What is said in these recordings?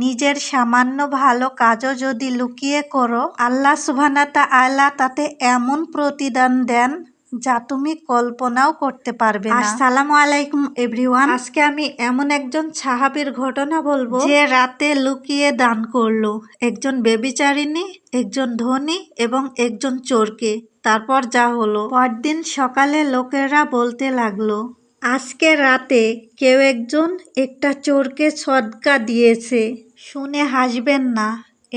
নিজের সামান্য ভালো কাজও যদি লুকিয়ে করো, আল্লাহ সুবহানাহু তাআলা তাতে এমন প্রতিদান দেন যা তুমি কল্পনাও করতে পারবে না। আসসালামু আলাইকুম এভরিওয়ান। আজকে আমি এমন একজন সাহাবীর ঘটনা বলবো যে রাতে লুকিয়ে দান করলো একজন ব্যভিচারিণী, একজন ধনী এবং একজন চোরকে। তারপর যা হলো, পরদিন সকালে লোকেরা বলতে লাগলো, আজকে রাতে কেউ একজন একটা চোরকে সদকা দিয়েছে। শুনে হাসবেন না,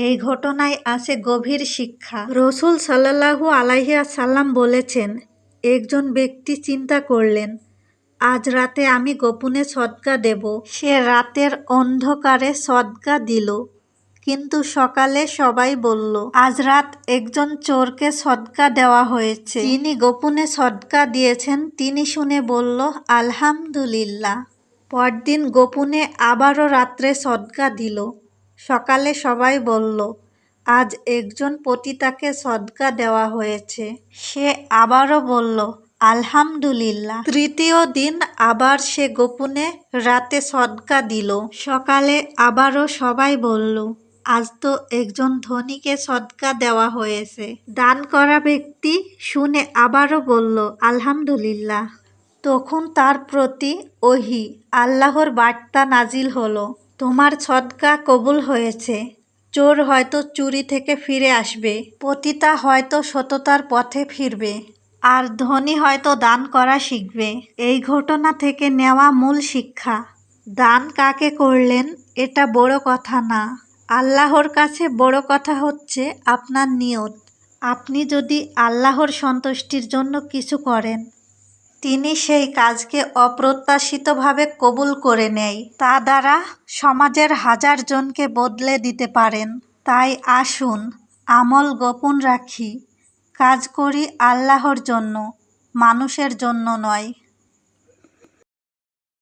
এই ঘটনায় আছে গভীর শিক্ষা। রাসূল সাল্লাল্লাহু আলাইহি ওয়াসাল্লাম বলেছেন, একজন ব্যক্তি চিন্তা করলেন, আজ রাতে আমি গোপনে সদকা দেব। সে রাতের অন্ধকারে সদকা দিল, কিন্তু সকালে সবাই বলল, আজ রাত একজন চোরকে সদকা দেওয়া হয়েছে। যিনি গোপনে সদকা দিয়েছেন তিনি শুনে বলল, আলহামদুলিল্লাহ। পরদিন গোপনে আবারও রাত্রে সদকা দিল। সকালে সবাই বলল, আজ একজন পতিতাকে সদকা দেওয়া হয়েছে। সে আবারও বলল, আলহামদুলিল্লাহ। তৃতীয় দিন আবার সে গোপনে রাতে সদকা দিল। সকালে আবারও সবাই বলল, আজ তো একজন ধনীকে সদকা দেওয়া হয়েছে। দান করা ব্যক্তি শুনে আবারও বলল, আলহামদুলিল্লাহ। তখন তার প্রতি ওহী, আল্লাহর বার্তা নাজিল হলো, তোমার সদকা কবুল হয়েছে। চোর হয়তো চুরি থেকে ফিরে আসবে, পতিতা হয়তো সততার পথে ফিরবে, আর ধনী হয়তো দান করা শিখবে। এই ঘটনা থেকে নেওয়া মূল শিক্ষা, দান কাকে করলেন এটা বড় কথা না, আল্লাহর কাছে বড় কথা হচ্ছে আপনার নিয়ত। আপনি যদি আল্লাহর সন্তুষ্টির জন্য কিছু করেন, তিনি সেই কাজকে অপ্রত্যাশিতভাবে কবুল করে নেয়। তা দ্বারা সমাজের হাজার জনকে বদলে দিতে পারেন। তাই আসুন আমল গোপন রাখি, কাজ করি আল্লাহর জন্য, মানুষের জন্য নয়।